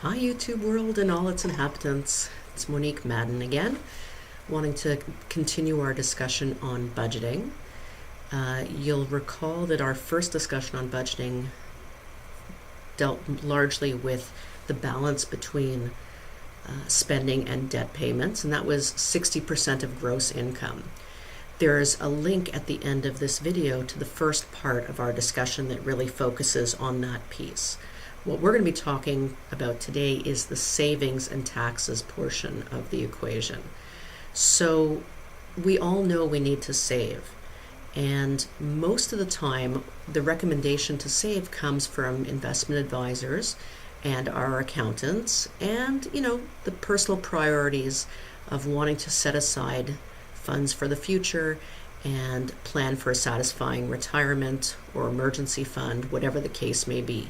Hi YouTube world and all its inhabitants. It's Monique Madden again, wanting to continue our discussion on budgeting. You'll recall that our first discussion on budgeting dealt largely with the balance between spending and debt payments, and that was 60% of gross income. There's a link at the end of this video to the first part of our discussion that really focuses on that piece. What we're going to be talking about today is the savings and taxes portion of the equation. So we all know we need to save, and most of the time the recommendation to save comes from investment advisors and our accountants and the personal priorities of wanting to set aside funds for the future and plan for a satisfying retirement or emergency fund, whatever the case may be.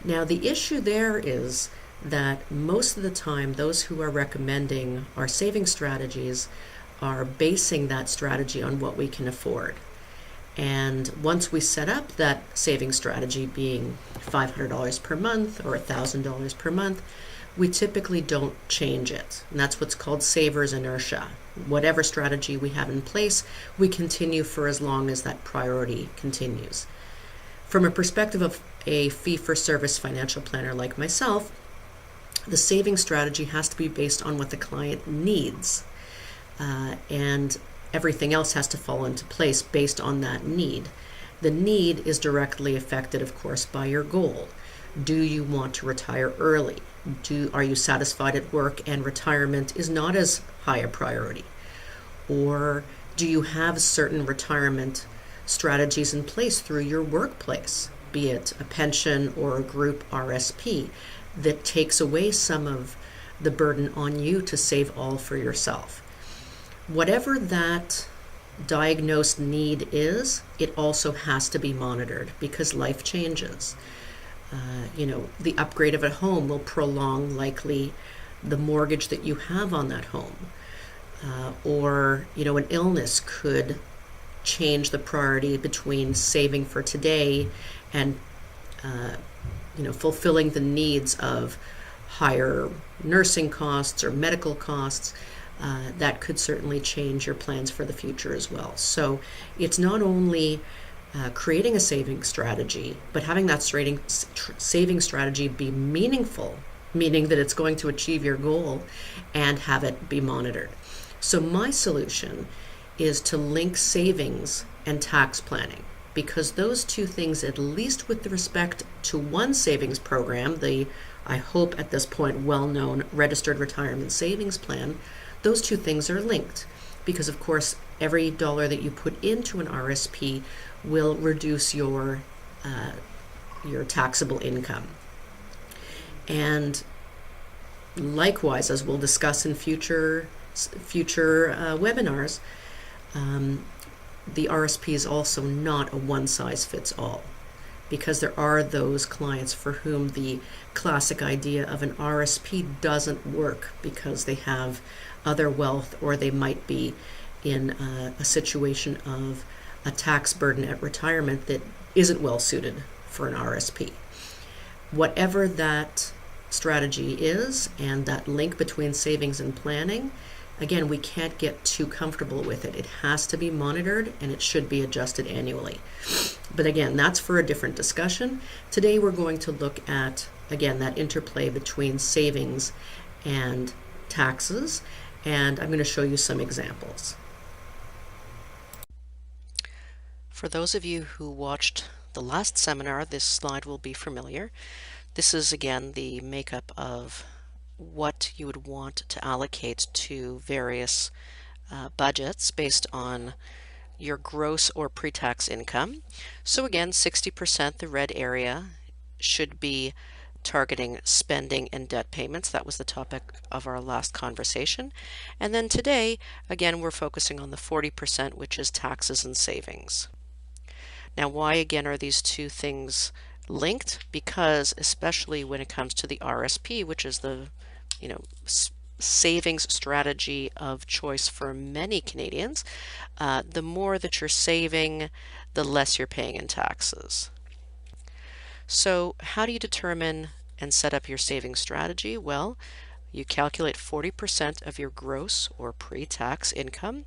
Now, the issue there is that most of the time, those who are recommending our saving strategies are basing that strategy on what we can afford. And once we set up that saving strategy, being $500 per month or $1,000 per month, we typically don't change it. And that's what's called saver's inertia. Whatever strategy we have in place, we continue for as long as that priority continues. From a perspective of a fee-for-service financial planner like myself, the saving strategy has to be based on what the client needs, and everything else has to fall into place based on that need. The need is directly affected, of course, by your goal. Do you want to retire early? Are you satisfied at work and retirement is not as high a priority? Or do you have certain retirement strategies in place through your workplace, be it a pension or a group RSP, that takes away some of the burden on you to save all for yourself? Whatever that diagnosed need is, it also has to be monitored because life changes. The upgrade of a home will prolong likely the mortgage that you have on that home. Or an illness could change the priority between saving for today and fulfilling the needs of higher nursing costs or medical costs. That could certainly change your plans for the future as well. So it's not only creating a saving strategy, but having that saving strategy be meaningful, meaning that it's going to achieve your goal, and have it be monitored. So my solution is to link savings and tax planning, because those two things, at least with respect to one savings program, I hope at this point well-known registered retirement savings plan, those two things are linked, because of course every dollar that you put into an RSP will reduce your taxable income. And likewise, as we'll discuss in future webinars, the RSP is also not a one-size-fits-all, because there are those clients for whom the classic idea of an RSP doesn't work because they have other wealth, or they might be in a situation of a tax burden at retirement that isn't well suited for an RSP. Whatever that strategy is, and that link between savings and planning, again, we can't get too comfortable with it. It has to be monitored, and it should be adjusted annually. But again, that's for a different discussion. Today we're going to look at, again, that interplay between savings and taxes, and I'm going to show you some examples. For those of you who watched the last seminar, this slide will be familiar. This is, again, the makeup of what you would want to allocate to various budgets based on your gross or pre-tax income. So again, 60%, the red area, should be targeting spending and debt payments. That was the topic of our last conversation. And then today, again, we're focusing on the 40%, which is taxes and savings. Now, why again are these two things linked? Because especially when it comes to the RSP, which is the savings strategy of choice for many Canadians, the more that you're saving, the less you're paying in taxes. So how do you determine and set up your savings strategy? Well, you calculate 40% of your gross or pre-tax income.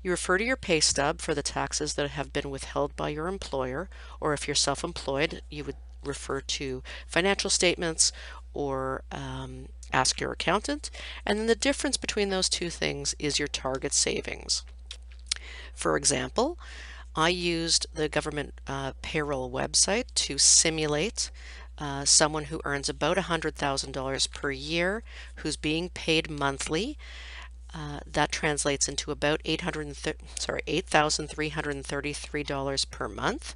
You refer to your pay stub for the taxes that have been withheld by your employer, or if you're self-employed, you would refer to financial statements or ask your accountant. And then the difference between those two things is your target savings. For example, I used the government payroll website to simulate someone who earns about $100,000 per year, who's being paid monthly. That translates into about $8,333 per month,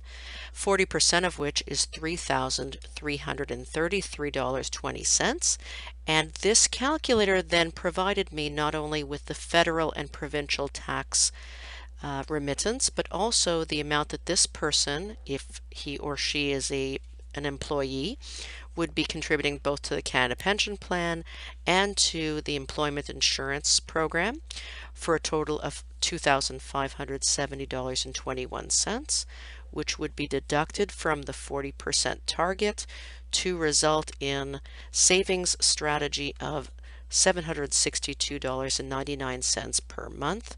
40% of which is $3,333.20. And this calculator then provided me not only with the federal and provincial tax remittance, but also the amount that this person, if he or she is an employee, would be contributing both to the Canada Pension Plan and to the Employment Insurance Program for a total of $2,570.21, which would be deducted from the 40% target to result in savings strategy of $762.99 per month.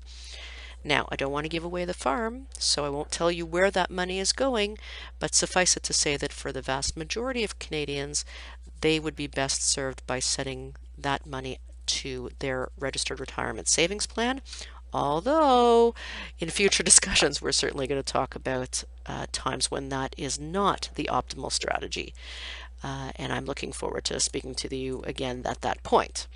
Now, I don't want to give away the farm, so I won't tell you where that money is going, but suffice it to say that for the vast majority of Canadians, they would be best served by setting that money to their registered retirement savings plan. Although, in future discussions, we're certainly going to talk about times when that is not the optimal strategy. And I'm looking forward to speaking to you again at that point.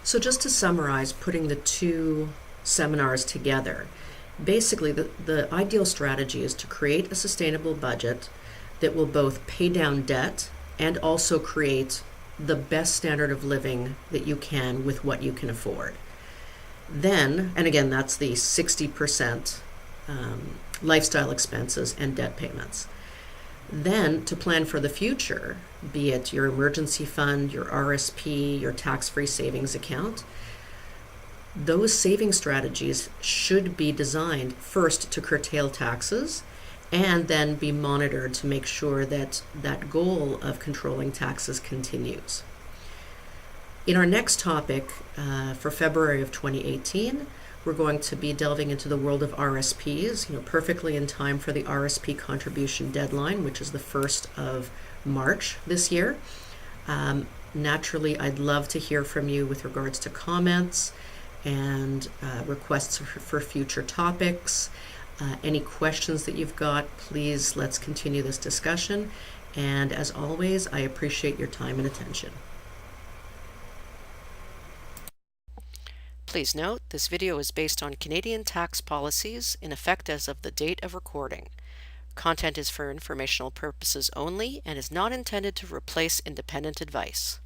So just to summarize, putting the two seminars together, basically the ideal strategy is to create a sustainable budget that will both pay down debt and also create the best standard of living that you can with what you can afford. Then, and again, that's the 60% lifestyle expenses and debt payments. Then to plan for the future, be it your emergency fund, your RSP, your tax-free savings account, those saving strategies should be designed first to curtail taxes and then be monitored to make sure that that goal of controlling taxes continues. In our next topic for February of 2018, we're going to be delving into the world of RSPs, perfectly in time for the RSP contribution deadline, which is the 1st of March this year. Naturally, I'd love to hear from you with regards to comments and requests for future topics. Any questions that you've got, please let's continue this discussion. And as always, I appreciate your time and attention. Please note, this video is based on Canadian tax policies in effect as of the date of recording. Content is for informational purposes only and is not intended to replace independent advice.